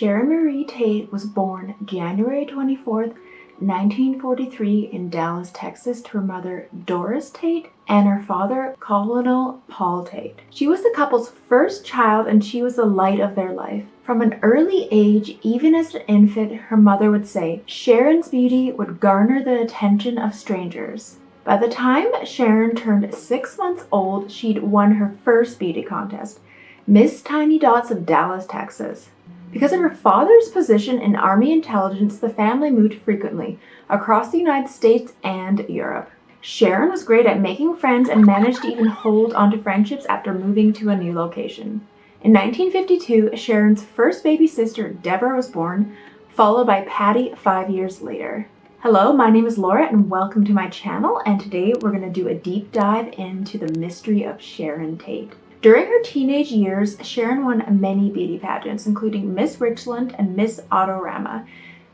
Sharon Marie Tate was born January 24th, 1943 in Dallas, Texas to her mother Doris Tate and her father Colonel Paul Tate. She was the couple's first child and she was the light of their life. From an early age, even as an infant, her mother would say, Sharon's beauty would garner the attention of strangers. By the time Sharon turned 6 months old, she'd won her first beauty contest, Miss Tiny Dots of Dallas, Texas. Because of her father's position in Army intelligence, the family moved frequently across the United States and Europe. Sharon was great at making friends and managed to even hold onto friendships after moving to a new location. In 1952, Sharon's first baby sister, Deborah, was born, followed by Patty 5 years later. Hello, my name is Laura and welcome to my channel, and today we're going to do a deep dive into the mystery of Sharon Tate. During her teenage years, Sharon won many beauty pageants, including Miss Richland and Miss Autorama,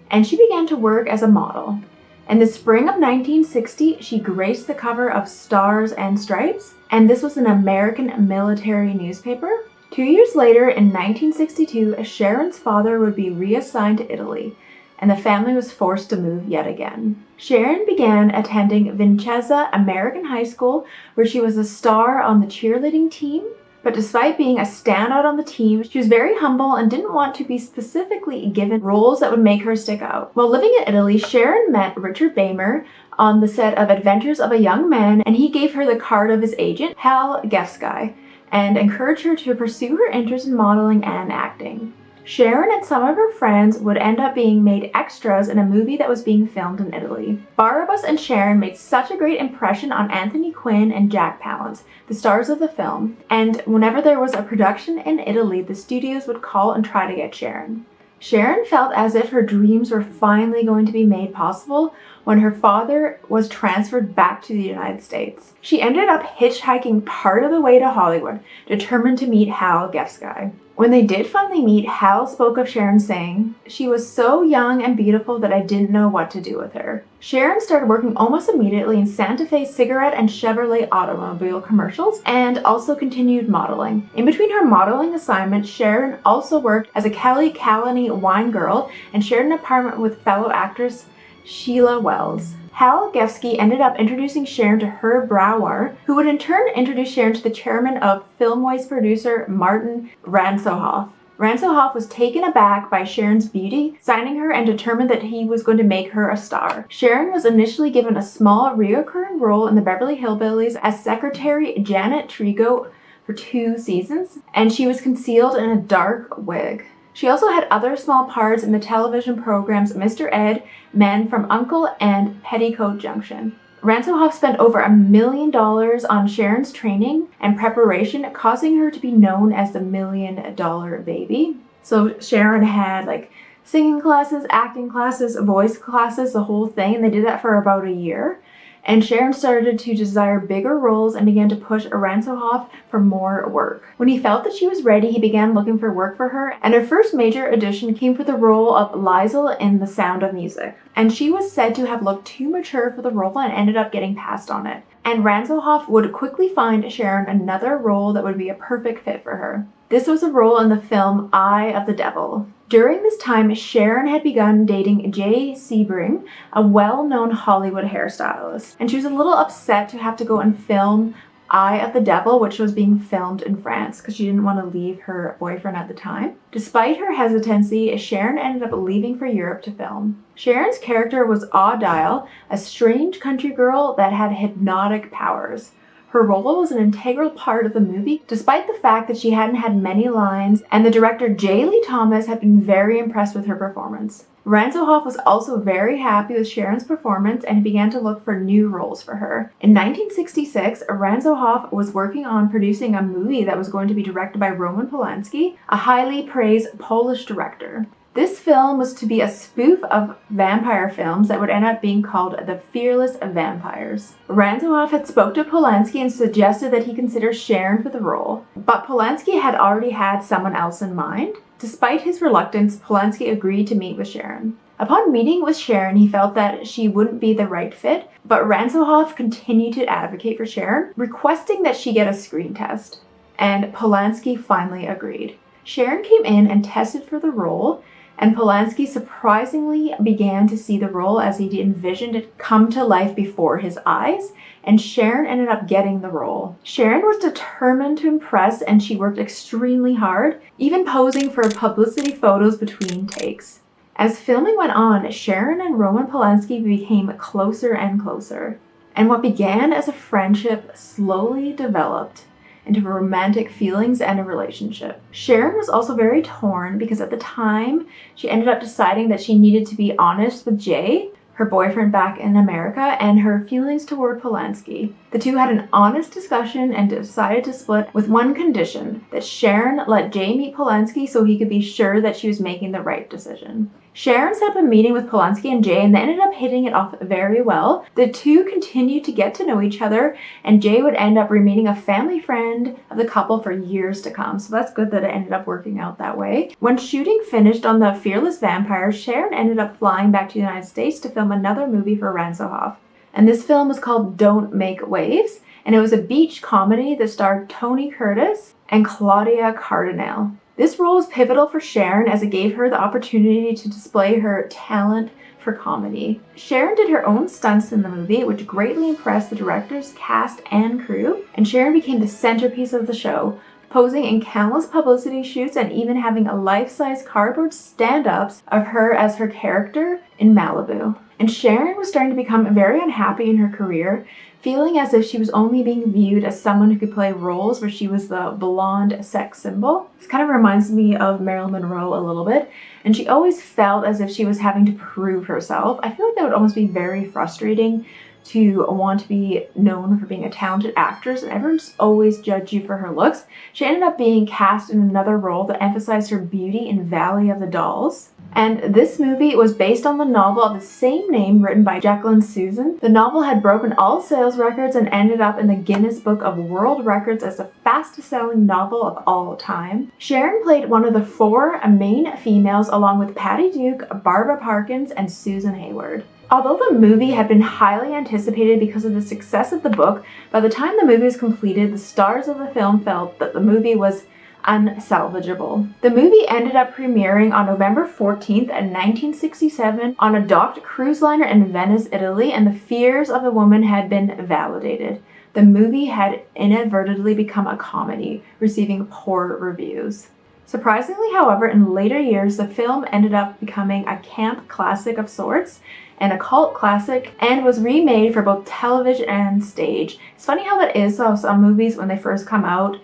and she began to work as a model. In the spring of 1960, she graced the cover of Stars and Stripes, and this was an American military newspaper. 2 years later, in 1962, Sharon's father would be reassigned to Italy, and the family was forced to move yet again. Sharon began attending Vicenza American High School, where she was a star on the cheerleading team. But despite being a standout on the team, she was very humble and didn't want to be specifically given roles that would make her stick out. While living in Italy, Sharon met Richard Bamer on the set of Adventures of a Young Man, and he gave her the card of his agent, Hal Gefsky, and encouraged her to pursue her interest in modeling and acting. Sharon and some of her friends would end up being made extras in a movie that was being filmed in Italy. Barabbas and Sharon made such a great impression on Anthony Quinn and Jack Palance, the stars of the film, and whenever there was a production in Italy, the studios would call and try to get Sharon. Sharon felt as if her dreams were finally going to be made possible when her father was transferred back to the United States. She ended up hitchhiking part of the way to Hollywood, determined to meet Hal Gefsky. When they did finally meet, Hal spoke of Sharon saying, "She was so young and beautiful that I didn't know what to do with her." Sharon started working almost immediately in Santa Fe cigarette and Chevrolet automobile commercials and also continued modeling. In between her modeling assignments, Sharon also worked as a Kelly Kalani wine girl and shared an apartment with fellow actress Sheila Wells. Hal Gefsky ended up introducing Sharon to Herb Brouwer, who would in turn introduce Sharon to the chairman of Filmways producer Martin Ransohoff. Ransohoff was taken aback by Sharon's beauty, signing her and determined that he was going to make her a star. Sharon was initially given a small recurring role in the Beverly Hillbillies as Secretary Janet Trigo for 2 seasons, and she was concealed in a dark wig. She also had other small parts in the television programs Mr. Ed, Men from U.N.C.L.E., and Petticoat Junction. Ransohoff spent over $1 million on Sharon's training and preparation, causing her to be known as the $1 Million Baby. So Sharon had singing classes, acting classes, voice classes, the whole thing, and they did that for about a year. And Sharon started to desire bigger roles and began to push Ransohoff for more work. When he felt that she was ready, he began looking for work for her, and her first major audition came for the role of Liesl in The Sound of Music. And she was said to have looked too mature for the role and ended up getting passed on it. And Ransohoff would quickly find Sharon another role that would be a perfect fit for her. This was a role in the film Eye of the Devil. During this time, Sharon had begun dating Jay Sebring, a well-known Hollywood hairstylist, and she was a little upset to have to go and film Eye of the Devil, which was being filmed in France because she didn't want to leave her boyfriend at the time. Despite her hesitancy, Sharon ended up leaving for Europe to film. Sharon's character was Adele, a strange country girl that had hypnotic powers. Her role was an integral part of the movie, despite the fact that she hadn't had many lines, and the director J. Lee Thomas had been very impressed with her performance. Ransohoff was also very happy with Sharon's performance and began to look for new roles for her. In 1966, Ransohoff was working on producing a movie that was going to be directed by Roman Polanski, a highly praised Polish director. This film was to be a spoof of vampire films that would end up being called The Fearless Vampires. Ransohoff had spoke to Polanski and suggested that he consider Sharon for the role, but Polanski had already had someone else in mind. Despite his reluctance, Polanski agreed to meet with Sharon. Upon meeting with Sharon, he felt that she wouldn't be the right fit, but Ransohoff continued to advocate for Sharon, requesting that she get a screen test, and Polanski finally agreed. Sharon came in and tested for the role, and Polanski surprisingly began to see the role as he envisioned it come to life before his eyes, and Sharon ended up getting the role. Sharon was determined to impress, and she worked extremely hard, even posing for publicity photos between takes. As filming went on, Sharon and Roman Polanski became closer and closer, and what began as a friendship slowly developed into romantic feelings and a relationship. Sharon was also very torn because at the time, she ended up deciding that she needed to be honest with Jay, her boyfriend back in America, and her feelings toward Polanski. The two had an honest discussion and decided to split with one condition, that Sharon let Jay meet Polanski so he could be sure that she was making the right decision. Sharon set up a meeting with Polanski and Jay, and they ended up hitting it off very well. The two continued to get to know each other, and Jay would end up remaining a family friend of the couple for years to come. So that's good that it ended up working out that way. When shooting finished on The Fearless Vampire, Sharon ended up flying back to the United States to film another movie for Ransohoff. And this film was called Don't Make Waves, and it was a beach comedy that starred Tony Curtis and Claudia Cardinale. This role was pivotal for Sharon as it gave her the opportunity to display her talent for comedy. Sharon did her own stunts in the movie, which greatly impressed the directors, cast, and crew, and Sharon became the centerpiece of the show, posing in countless publicity shoots and even having a life-size cardboard stand-ups of her as her character in Malibu. And Sharon was starting to become very unhappy in her career, feeling as if she was only being viewed as someone who could play roles where she was the blonde sex symbol. This kind of reminds me of Marilyn Monroe a little bit, and she always felt as if she was having to prove herself. I feel like that would almost be very frustrating to want to be known for being a talented actress and everyone just always judge you for her looks. She ended up being cast in another role that emphasized her beauty in Valley of the Dolls. And this movie was based on the novel of the same name written by Jacqueline Susan. The novel had broken all sales records and ended up in the Guinness Book of World Records as the fastest selling novel of all time. Sharon played one of the four main females along with Patty Duke, Barbara Parkins, and Susan Hayward. Although the movie had been highly anticipated because of the success of the book, by the time the movie was completed, the stars of the film felt that the movie was unsalvageable. The movie ended up premiering on November 14th, 1967 on a docked cruise liner in Venice, Italy, and the fears of the woman had been validated. The movie had inadvertently become a comedy, receiving poor reviews. Surprisingly, however, in later years, the film ended up becoming a camp classic of sorts and a cult classic, and was remade for both television and stage. It's funny how that is, so some movies, when they first come out,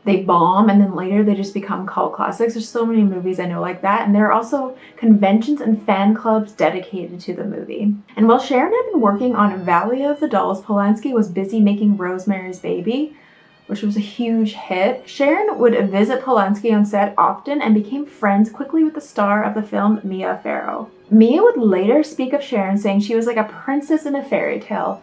they bomb and then later they just become cult classics. There's so many movies I know like that, and there are also conventions and fan clubs dedicated to the movie. And while Sharon had been working on Valley of the Dolls, Polanski was busy making Rosemary's Baby, which was a huge hit. Sharon would visit Polanski on set often and became friends quickly with the star of the film, Mia Farrow. Mia would later speak of Sharon, saying she was like a princess in a fairy tale,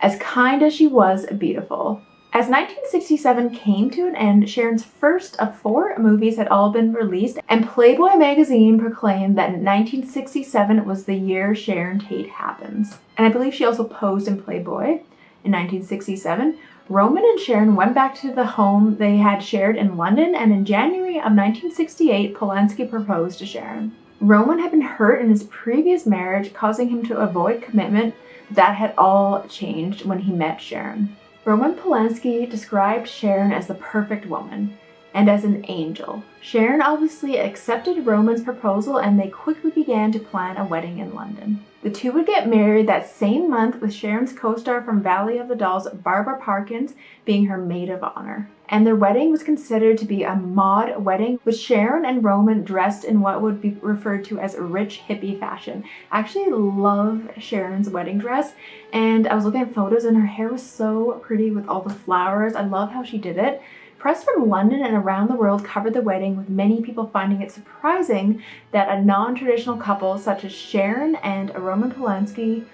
as kind as she was beautiful. As 1967 came to an end, Sharon's first of 4 movies had all been released, and Playboy magazine proclaimed that 1967 was the year Sharon Tate happens. And I believe she also posed in Playboy in 1967. Roman and Sharon went back to the home they had shared in London, and in January of 1968, Polanski proposed to Sharon. Roman had been hurt in his previous marriage, causing him to avoid commitment. That had all changed when he met Sharon. Roman Polanski described Sharon as the perfect woman and as an angel. Sharon obviously accepted Roman's proposal, and they quickly began to plan a wedding in London. The two would get married that same month, with Sharon's co-star from Valley of the Dolls, Barbara Parkins, being her maid of honor. And their wedding was considered to be a mod wedding, with Sharon and Roman dressed in what would be referred to as rich hippie fashion. I actually love Sharon's wedding dress, and I was looking at photos and her hair was so pretty with all the flowers. I love how she did it. Press from London and around the world covered the wedding, with many people finding it surprising that a non-traditional couple such as Sharon and Roman Polanski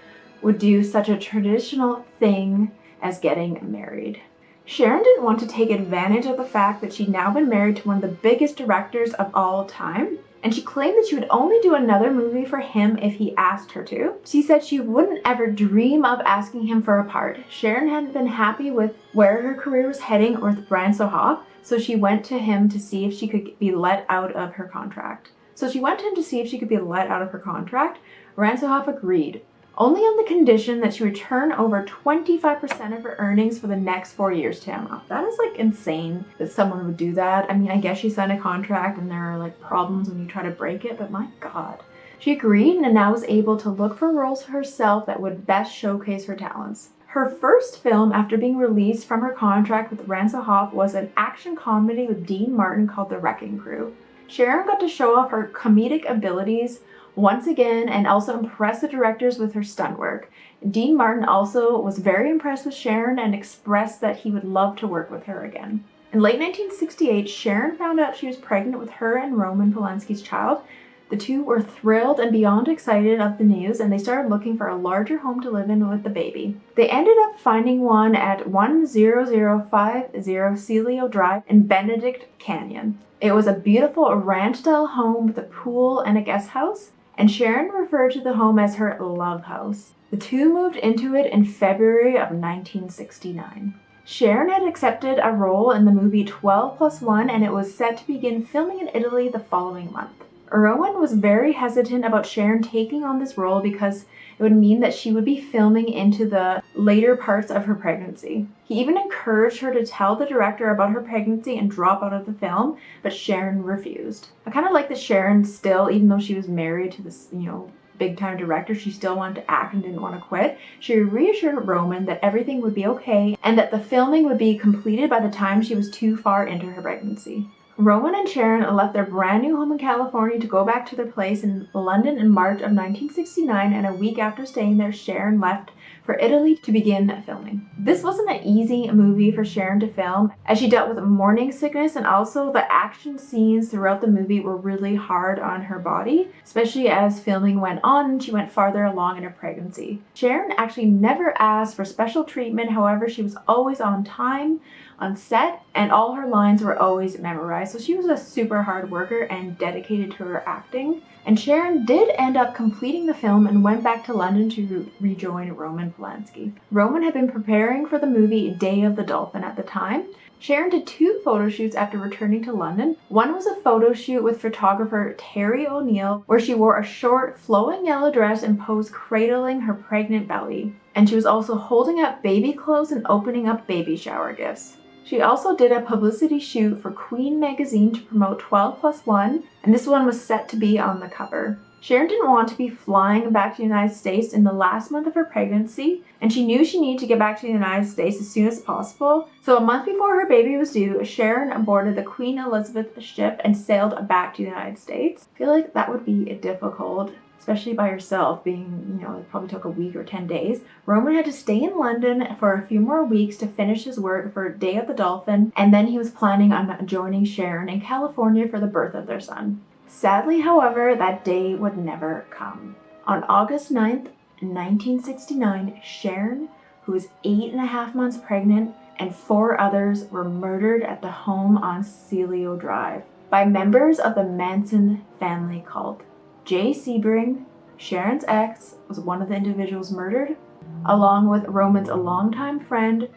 would do such a traditional thing as getting married. Sharon didn't want to take advantage of the fact that she'd now been married to one of the biggest directors of all time, and she claimed that she would only do another movie for him if he asked her to. She said she wouldn't ever dream of asking him for a part. Sharon hadn't been happy with where her career was heading with Ransohoff, so she went to him to see if she could be let out of her contract. So she went to him to see if she could be let out of her contract. Ransohoff agreed, only on the condition that she would turn over 25% of her earnings for the next 4 years to him. That is like insane that someone would do that. I mean, I guess she signed a contract and there are like problems when you try to break it, but my God. She agreed and now was able to look for roles herself that would best showcase her talents. Her first film after being released from her contract with Ransohoff was an action comedy with Dean Martin called The Wrecking Crew. Sharon got to show off her comedic abilities once again and also impress the directors with her stunt work. Dean Martin also was very impressed with Sharon and expressed that he would love to work with her again. In late 1968, Sharon found out she was pregnant with her and Roman Polanski's child. The two were thrilled and beyond excited of the news, and they started looking for a larger home to live in with the baby. They ended up finding one at 10050 Celio Drive in Benedict Canyon. It was a beautiful ranch-style home with a pool and a guest house, and Sharon referred to the home as her love house. The two moved into it in February of 1969. Sharon had accepted a role in the movie 12+1, and it was set to begin filming in Italy the following month. Rowan was very hesitant about Sharon taking on this role because it would mean that she would be filming into the later parts of her pregnancy. He even encouraged her to tell the director about her pregnancy and drop out of the film, but Sharon refused. I kind of like that Sharon still, even though she was married to this, big-time director, she still wanted to act and didn't want to quit. She reassured Roman that everything would be okay and that the filming would be completed by the time she was too far into her pregnancy. Rowan and Sharon left their brand new home in California to go back to their place in London in March of 1969, and a week after staying there, Sharon left for Italy to begin filming. This wasn't an easy movie for Sharon to film, as she dealt with morning sickness, and also the action scenes throughout the movie were really hard on her body, especially as filming went on and she went farther along in her pregnancy. Sharon actually never asked for special treatment, however, she was always on time, on set, and all her lines were always memorized. So she was a super hard worker and dedicated to her acting. And Sharon did end up completing the film and went back to London to rejoin Roman Polanski. Roman had been preparing for the movie Day of the Dolphin at the time. Sharon did 2 photo shoots after returning to London. One was a photo shoot with photographer Terry O'Neill, where she wore a short, flowing yellow dress and posed cradling her pregnant belly. And she was also holding up baby clothes and opening up baby shower gifts. She also did a publicity shoot for Queen magazine to promote 12+1, and this one was set to be on the cover. Sharon didn't want to be flying back to the United States in the last month of her pregnancy, and she knew she needed to get back to the United States as soon as possible. So a month before her baby was due, Sharon boarded the Queen Elizabeth ship and sailed back to the United States. I feel like that would be difficult, especially by herself, being, it probably took a week or 10 days. Roman had to stay in London for a few more weeks to finish his work for Day of the Dolphin, and then he was planning on joining Sharon in California for the birth of their son. Sadly, however, that day would never come. On August 9th, 1969, Sharon, who was 8.5 months pregnant, and 4 others were murdered at the home on Celio Drive by members of the Manson family cult. Jay Sebring, Sharon's ex, was one of the individuals murdered, along with Roman's longtime friend,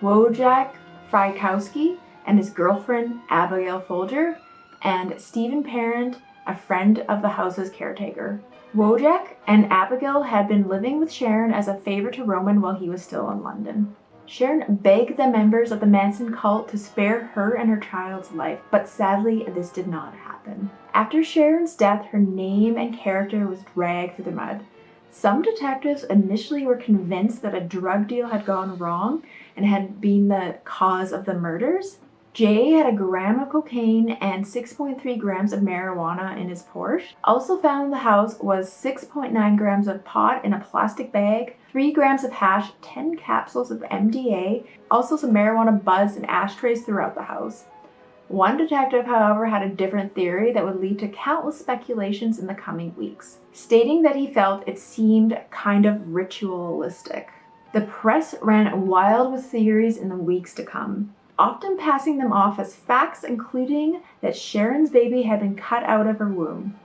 Wojciech Frykowski, and his girlfriend, Abigail Folger, and Stephen Parent, a friend of the house's caretaker. Wojciech and Abigail had been living with Sharon as a favor to Roman while he was still in London. Sharon begged the members of the Manson cult to spare her and her child's life, but sadly, this did not happen. After Sharon's death, her name and character was dragged through the mud. Some detectives initially were convinced that a drug deal had gone wrong and had been the cause of the murders. Jay had a gram of cocaine and 6.3 grams of marijuana in his Porsche. Also found in the house was 6.9 grams of pot in a plastic bag, 3 grams of hash, 10 capsules of MDA, also some marijuana buds and ashtrays throughout the house. One detective, however, had a different theory that would lead to countless speculations in the coming weeks, stating that he felt it seemed kind of ritualistic. The press ran wild with theories in the weeks to come, often passing them off as facts, including that Sharon's baby had been cut out of her womb,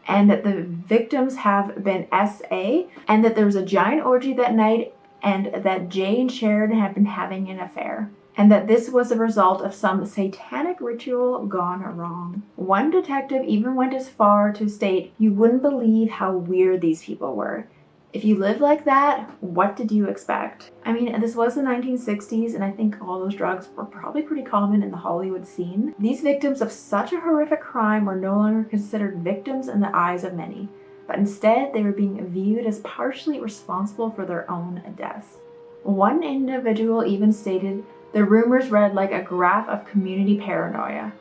and that the victims have been SA, and that there was a giant orgy that night, and that Jay and Sharon had been having an affair. and that this was a result of some satanic ritual gone wrong. One detective even went as far to state, "You wouldn't believe how weird these people were. If you lived like that, what did you expect?" I mean, this was the 1960s, and I think all those drugs were probably pretty common in the Hollywood scene. These victims of such a horrific crime were no longer considered victims in the eyes of many, but instead they were being viewed as partially responsible for their own deaths. One individual even stated, "The rumors read like a graph of community paranoia.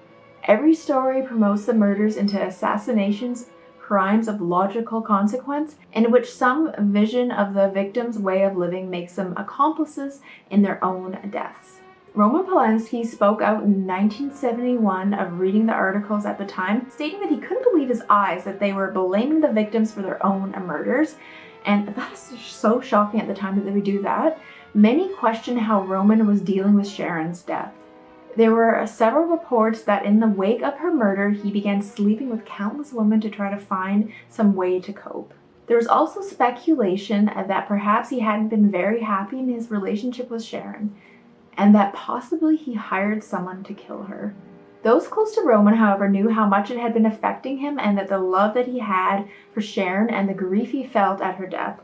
Every story promotes the murders into assassinations, crimes of logical consequence, in which some vision of the victim's way of living makes them accomplices in their own deaths." Roman Polanski spoke out in 1971 of reading the articles at the time, stating that he couldn't believe his eyes that they were blaming the victims for their own murders. And that is so shocking at the time that they would do that. Many questioned how Roman was dealing with Sharon's death. There were several reports that in the wake of her murder, he began sleeping with countless women to try to find some way to cope. There was also speculation that perhaps he hadn't been very happy in his relationship with Sharon, and that possibly he hired someone to kill her. Those close to Roman, however, knew how much it had been affecting him and that the love that he had for Sharon and the grief he felt at her death.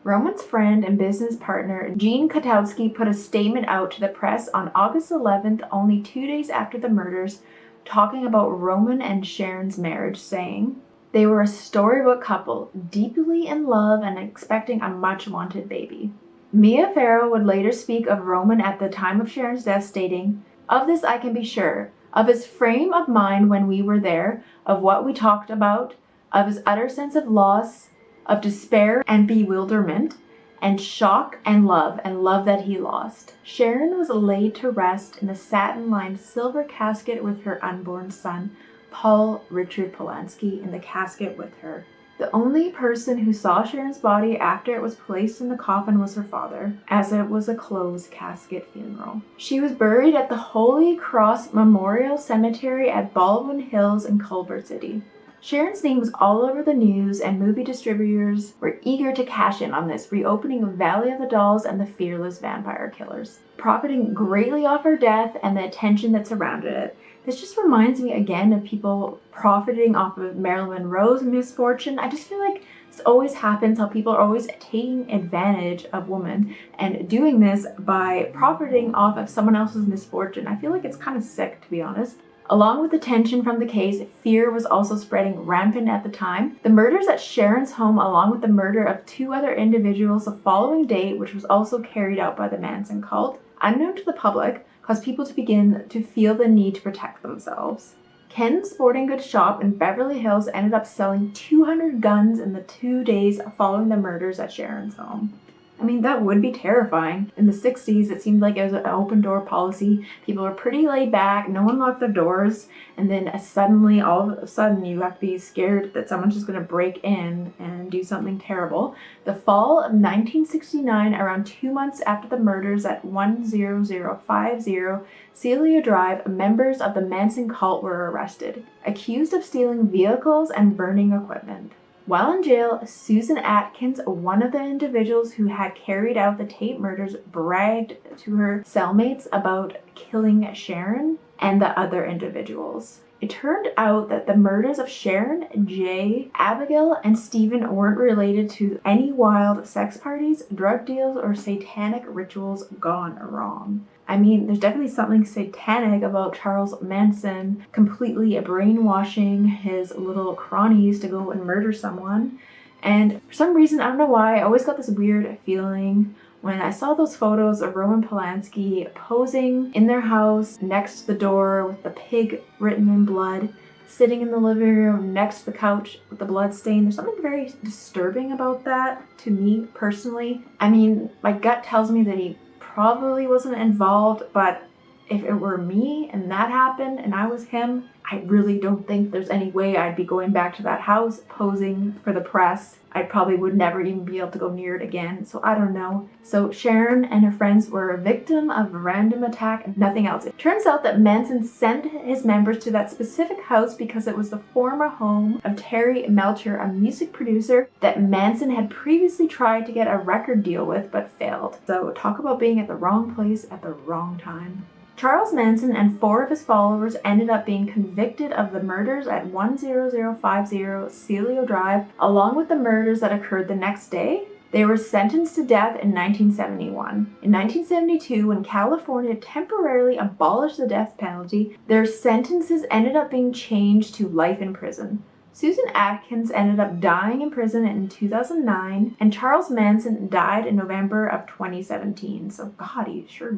Roman's friend and business partner, Gene Kotowski, put a statement out to the press on August 11th, only 2 days after the murders, talking about Roman and Sharon's marriage, saying, "They were a storybook couple, deeply in love and expecting a much-wanted baby." Mia Farrow would later speak of Roman at the time of Sharon's death, stating, "Of this I can be sure, of his frame of mind when we were there, of what we talked about, of his utter sense of loss, of despair and bewilderment, and shock and love that he lost." Sharon was laid to rest in a satin-lined silver casket with her unborn son, Paul Richard Polanski, in the casket with her. The only person who saw Sharon's body after it was placed in the coffin was her father, as it was a closed casket funeral. She was buried at the Holy Cross Memorial Cemetery at Baldwin Hills in Culver City. Sharon's name was all over the news, and movie distributors were eager to cash in on this, reopening Valley of the Dolls and the Fearless Vampire Killers, profiting greatly off her death and the attention that surrounded it. This just reminds me again of people profiting off of Marilyn Monroe's misfortune. I just feel like this always happens, how people are always taking advantage of women and doing this by profiting off of someone else's misfortune. I feel like it's kind of sick, to be honest. Along with the tension from the case, fear was also spreading rampant at the time. The murders at Sharon's home, along with the murder of 2 other individuals the following day, which was also carried out by the Manson cult, unknown to the public, caused people to begin to feel the need to protect themselves. Ken's sporting goods shop in Beverly Hills ended up selling 200 guns in the 2 days following the murders at Sharon's home. I mean, that would be terrifying. In the 60s, it seemed like it was an open door policy. People were pretty laid back. No one locked their doors. And then suddenly, all of a sudden, you have to be scared that someone's just going to break in and do something terrible. The fall of 1969, around 2 months after the murders at 10050 Celia Drive, members of the Manson cult were arrested, accused of stealing vehicles and burning equipment. While in jail, Susan Atkins, one of the individuals who had carried out the Tate murders, bragged to her cellmates about killing Sharon and the other individuals. It turned out that the murders of Sharon, Jay, Abigail, and Stephen weren't related to any wild sex parties, drug deals, or satanic rituals gone wrong. I mean, there's definitely something satanic about Charles Manson completely brainwashing his little cronies to go and murder someone. And for some reason, I don't know why, I always got this weird feeling when I saw those photos of Roman Polanski posing in their house next to the door with the pig written in blood, sitting in the living room next to the couch with the blood stain. There's something very disturbing about that to me personally. I mean, my gut tells me that he probably wasn't involved, but if it were me and that happened and I was him, I really don't think there's any way I'd be going back to that house posing for the press. I probably would never even be able to go near it again, so I don't know. So Sharon and her friends were a victim of a random attack and nothing else. It turns out that Manson sent his members to that specific house because it was the former home of Terry Melcher, a music producer that Manson had previously tried to get a record deal with but failed. So talk about being at the wrong place at the wrong time. Charles Manson and 4 of his followers ended up being convicted of the murders at 10050 Celio Drive, along with the murders that occurred the next day. They were sentenced to death in 1971. In 1972, when California temporarily abolished the death penalty, their sentences ended up being changed to life in prison. Susan Atkins ended up dying in prison in 2009, and Charles Manson died in November of 2017. So God, he sure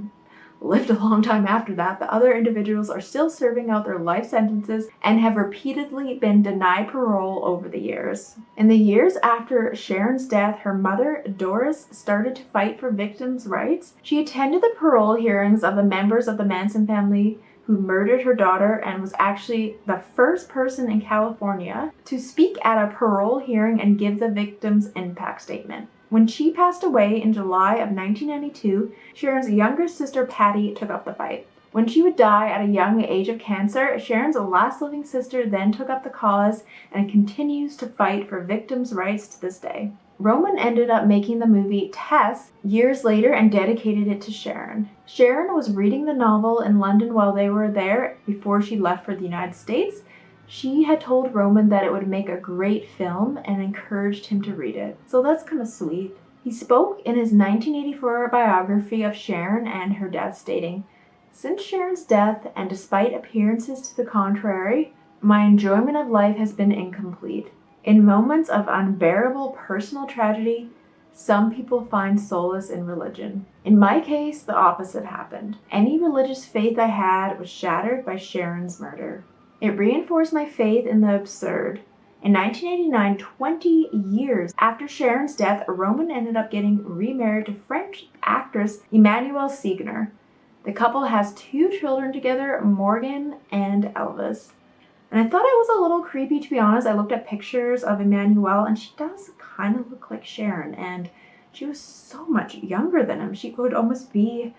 lived a long time after that. The other individuals are still serving out their life sentences and have repeatedly been denied parole over the years. In the years after Sharon's death, her mother, Doris, started to fight for victims' rights. She attended the parole hearings of the members of the Manson family who murdered her daughter, and was actually the first person in California to speak at a parole hearing and give the victim's impact statement. When she passed away in July of 1992, Sharon's younger sister Patty took up the fight. When she would die at a young age of cancer, Sharon's last living sister then took up the cause and continues to fight for victims' rights to this day. Roman ended up making the movie Tess years later and dedicated it to Sharon. Sharon was reading the novel in London while they were there before she left for the United States. She had told Roman that it would make a great film and encouraged him to read it. So that's kind of sweet. He spoke in his 1984 biography of Sharon and her death, stating, "Since Sharon's death, and despite appearances to the contrary, my enjoyment of life has been incomplete. In moments of unbearable personal tragedy, some people find solace in religion. In my case, the opposite happened. Any religious faith I had was shattered by Sharon's murder. It reinforced my faith in the absurd." In 1989, 20 years after Sharon's death, Roman ended up getting remarried to French actress Emmanuelle Seigner. The couple has 2 children together, Morgan and Elvis. And I thought it was a little creepy, to be honest. I looked at pictures of Emmanuelle, and she does kind of look like Sharon, and she was so much younger than him. She could almost be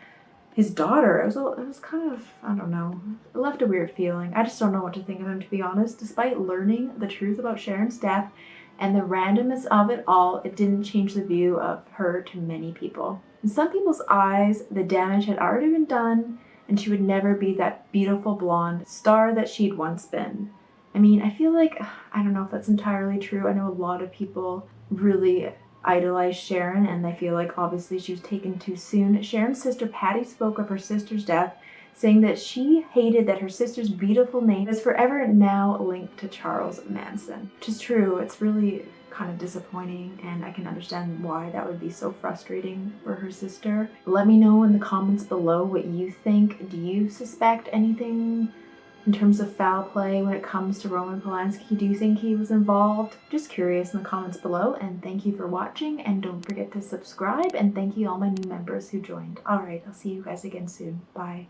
his daughter. It was kind of, I don't know, it left a weird feeling. I just don't know what to think of him, to be honest. Despite learning the truth about Sharon's death and the randomness of it all, it didn't change the view of her to many people. In some people's eyes, the damage had already been done, and she would never be that beautiful blonde star that she'd once been. I mean, I feel like, I don't know if that's entirely true. I know a lot of people really idolize Sharon, and they feel like obviously she was taken too soon. Sharon's sister Patty spoke of her sister's death, saying that she hated that her sister's beautiful name is forever now linked to Charles Manson. Which is true. It's really kind of disappointing, and I can understand why that would be so frustrating for her sister. Let me know in the comments below what you think. Do you suspect anything in terms of foul play when it comes to Roman Polanski? Do you think he was involved? Just curious in the comments below, and thank you for watching, and don't forget to subscribe, and thank you all my new members who joined. Alright, I'll see you guys again soon. Bye.